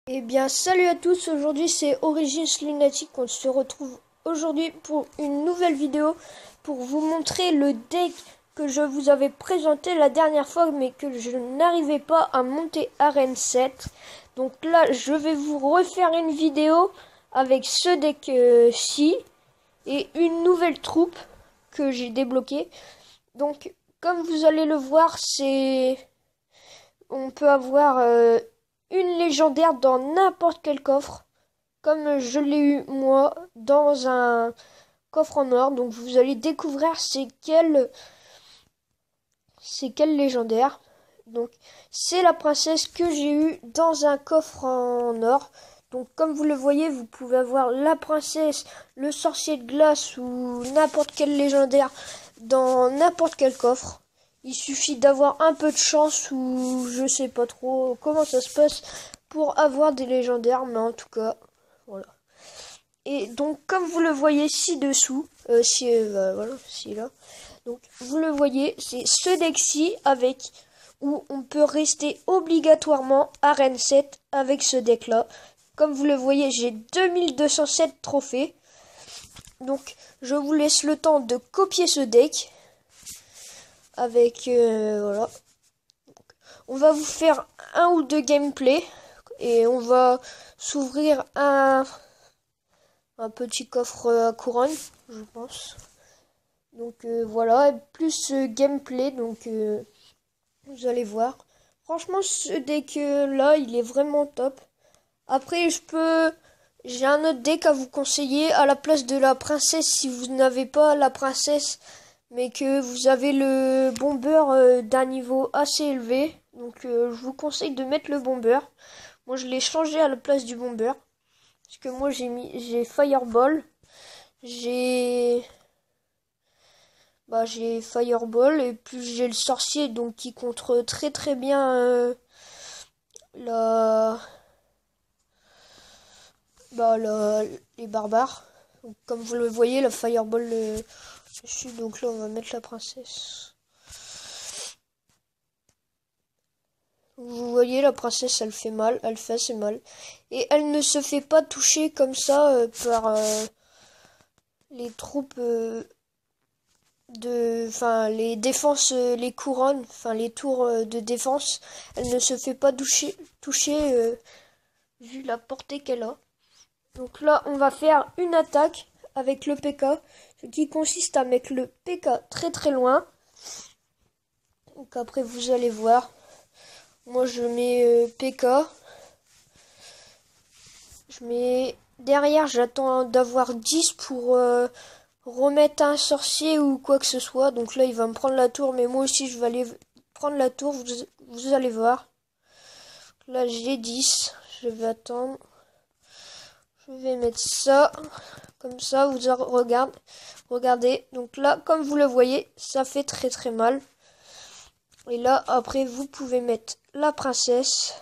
Eh bien, salut à tous, aujourd'hui c'est Origins Lunatic, on se retrouve aujourd'hui pour une nouvelle vidéo pour vous montrer le deck que je vous avais présenté la dernière fois mais que je n'arrivais pas à monter Arène 7. Donc là, je vais vous refaire une vidéo avec ce deck-ci et une nouvelle troupe que j'ai débloquée. Donc, comme vous allez le voir, on peut avoir une légendaire dans n'importe quel coffre, comme je l'ai eu moi dans un coffre en or. Donc vous allez découvrir c'est quelle légendaire. Donc c'est la princesse que j'ai eue dans un coffre en or. Donc comme vous le voyez, vous pouvez avoir la princesse, le sorcier de glace ou n'importe quelle légendaire dans n'importe quel coffre. Il suffit d'avoir un peu de chance ou je sais pas trop comment ça se passe pour avoir des légendaires, mais en tout cas, voilà. Et donc comme vous le voyez ci-dessous, voilà, ci là. Donc vous le voyez, c'est ce deck-ci avec où on peut rester obligatoirement Arène 7 avec ce deck-là. Comme vous le voyez, j'ai 2207 trophées. Donc je vous laisse le temps de copier ce deck avec voilà. On va vous faire un ou deux gameplays et on va s'ouvrir un petit coffre à couronne, je pense. Donc voilà, plus gameplay, donc vous allez voir. Franchement, ce deck là, il est vraiment top. Après, j'ai un autre deck à vous conseiller à la place de la princesse si vous n'avez pas la princesse, mais que vous avez le bomber d'un niveau assez élevé. Donc je vous conseille de mettre le bomber. Moi, je l'ai changé à la place du bomber. Parce que moi, j'ai Fireball. J'ai Fireball et puis j'ai le sorcier donc qui contre très très bien la les barbares. Donc, comme vous le voyez, la Fireball dessus. Donc là, on va mettre la princesse. Vous voyez, la princesse, elle fait mal, elle fait assez mal. Et elle ne se fait pas toucher comme ça par les troupes les défenses, les couronnes, les tours de défense. Elle ne se fait pas toucher vu la portée qu'elle a. Donc là, on va faire une attaque avec le PK, ce qui consiste à mettre le PK très très loin. Donc après, vous allez voir. Moi, je mets PK. Je mets derrière, j'attends d'avoir 10 pour remettre un sorcier ou quoi que ce soit. Donc là, il va me prendre la tour, mais moi aussi, je vais aller prendre la tour. Vous allez voir. Là, j'ai 10. Je vais attendre. Je vais mettre ça. Comme ça, regardez. Donc là, comme vous le voyez, ça fait très très mal. Et là, après, vous pouvez mettre la princesse.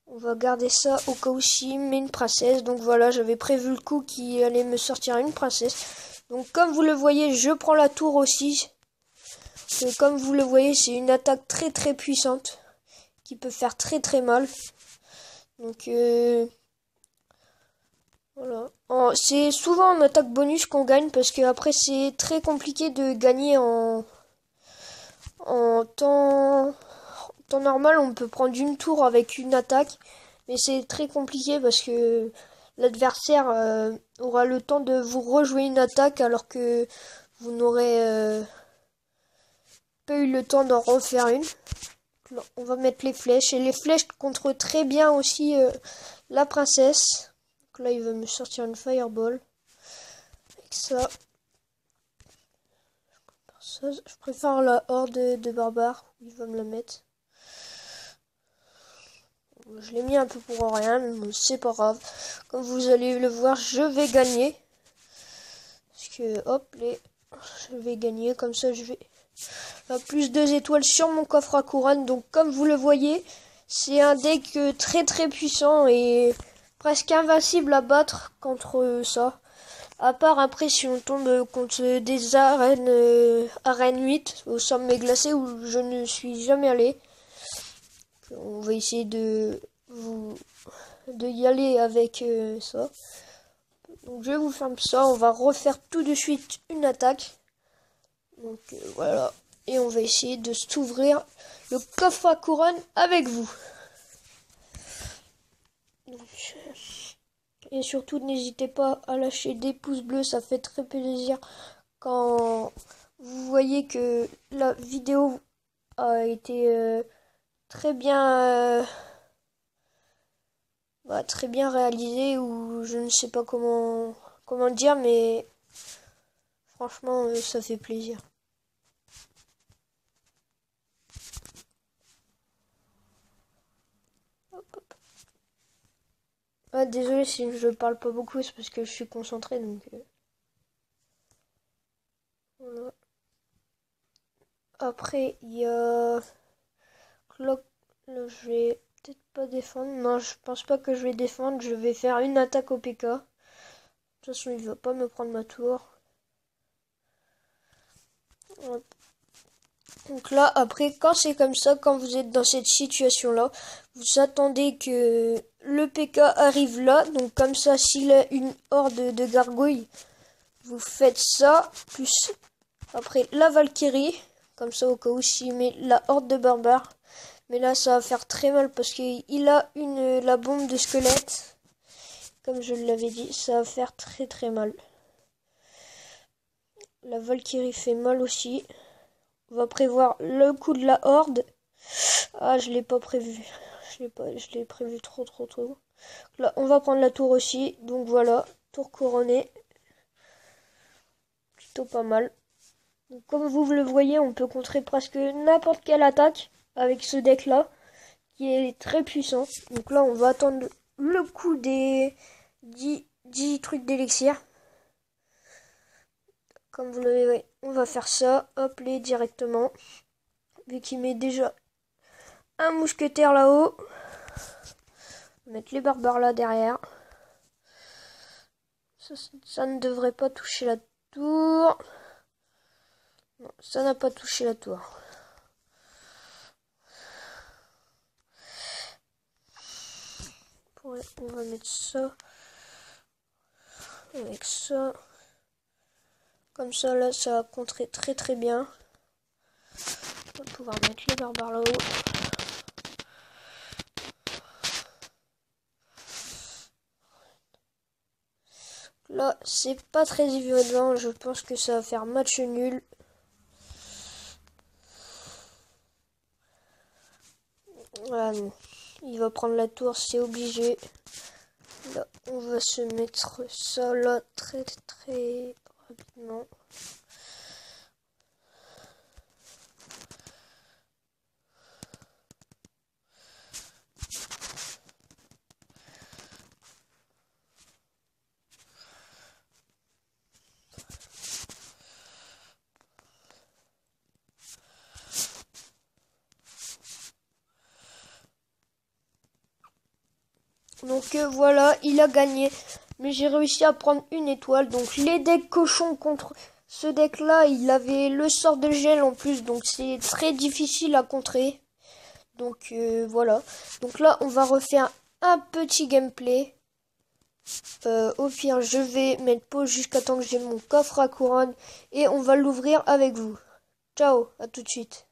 On va garder ça au cas où s'il met une princesse. Donc voilà, j'avais prévu le coup qui allait me sortir une princesse. Donc comme vous le voyez, je prends la tour aussi. Et comme vous le voyez, c'est une attaque très très puissante. Qui peut faire très très mal. Donc voilà. C'est souvent en attaque bonus qu'on gagne. Parce que après c'est très compliqué de gagner en temps normal. On peut prendre une tour avec une attaque. Mais c'est très compliqué parce que l'adversaire aura le temps de vous rejouer une attaque alors que vous n'aurez pas eu le temps d'en refaire une. Là, on va mettre les flèches. Et les flèches contrent très bien aussi la princesse. Donc là, il va me sortir une fireball. Avec ça. Je préfère la horde de barbares. Il va me la mettre. Je l'ai mis un peu pour rien, mais c'est pas grave. Comme vous allez le voir, je vais gagner. Parce que, hop, je vais gagner. Comme ça, je vais plus 2 étoiles sur mon coffre à couronne. Donc, comme vous le voyez, c'est un deck très très puissant et presque invincible à battre contre ça. À part après, si on tombe contre des arènes 8 au sommet glacé où je ne suis jamais allé. On va essayer de de y aller avec ça. Donc je vous ferme ça, on va refaire tout de suite une attaque. Donc voilà, et on va essayer de s'ouvrir le coffre à couronne avec vous. Donc, et surtout n'hésitez pas à lâcher des pouces bleus, ça fait très plaisir quand vous voyez que la vidéo a été très bien réalisée, ou je ne sais pas comment dire, mais franchement ça fait plaisir. Ah, désolé si je parle pas beaucoup, c'est parce que je suis concentré, donc voilà. Après il y a Clock. Là, je vais peut-être pas défendre. Non, je pense pas que je vais défendre. Je vais faire une attaque au PK. De toute façon, il va pas me prendre ma tour. Hop. Donc là, après, quand c'est comme ça, quand vous êtes dans cette situation-là, vous attendez que le PK arrive là. Donc comme ça, s'il a une horde de gargouilles, vous faites ça. Plus après la Valkyrie. Comme ça, au cas où s'il met la horde de barbares. Mais là, ça va faire très mal parce qu'il a la bombe de squelette. Comme je l'avais dit, ça va faire très très mal. La Valkyrie fait mal aussi. On va prévoir le coup de la horde. Ah, je l'ai pas prévu. Je l'ai prévu trop. Là, on va prendre la tour aussi. Donc voilà, tour couronnée. Plutôt pas mal. Donc, comme vous le voyez, on peut contrer presque n'importe quelle attaque avec ce deck là, qui est très puissant. Donc là, on va attendre le coup des 10 trucs d'élixir. Comme vous le voyez, on va faire ça. Hop, les directement. Vu qu'il met déjà un mousquetaire là-haut. On va mettre les barbares là derrière. Ça ne devrait pas toucher la tour. Non, ça n'a pas touché la tour. Ouais, on va mettre ça. Avec ça. Comme ça, là, ça va contrer très très bien. On va pouvoir mettre les barbares là-haut. Là, c'est pas très évident. Je pense que ça va faire match nul. Voilà, non. Il va prendre la tour, c'est obligé. Là, on va se mettre ça là très très rapidement. Donc voilà, il a gagné. Mais j'ai réussi à prendre une étoile. Donc les decks cochons contre ce deck là, il avait le sort de gel en plus. Donc c'est très difficile à contrer. Donc voilà. Donc là, on va refaire un petit gameplay. Au pire, je vais mettre pause jusqu'à temps que j'ai mon coffre à couronne. Et on va l'ouvrir avec vous. Ciao, à tout de suite.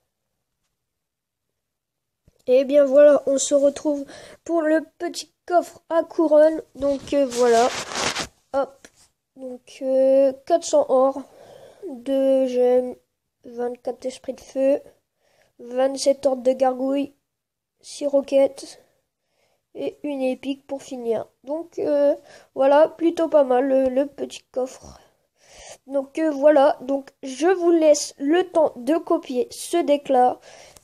Et bien voilà, on se retrouve pour le petit coffre à couronne. Donc voilà. Hop. Donc 400 or, 2 gemmes, 24 esprits de feu, 27 ordres de gargouilles, 6 roquettes et une épique pour finir. Donc voilà, plutôt pas mal le petit coffre. Donc voilà, donc je vous laisse le temps de copier ce deck là.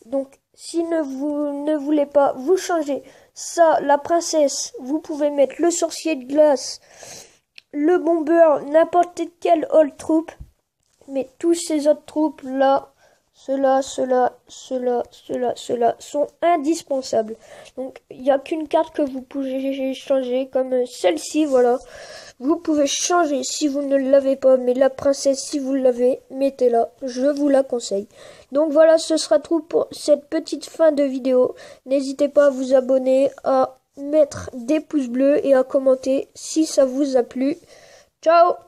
Donc si vous ne voulez pas vous changer ça, la princesse, vous pouvez mettre le sorcier de glace, le bomber, n'importe quelle old troupe. Mais tous ces autres troupes là, ceux-là sont indispensables. Donc il n'y a qu'une carte que vous pouvez changer, comme celle-ci, voilà. Vous pouvez changer si vous ne l'avez pas, mais la princesse, si vous l'avez, mettez-la. Je vous la conseille. Donc voilà, ce sera tout pour cette petite fin de vidéo. N'hésitez pas à vous abonner, à mettre des pouces bleus et à commenter si ça vous a plu. Ciao!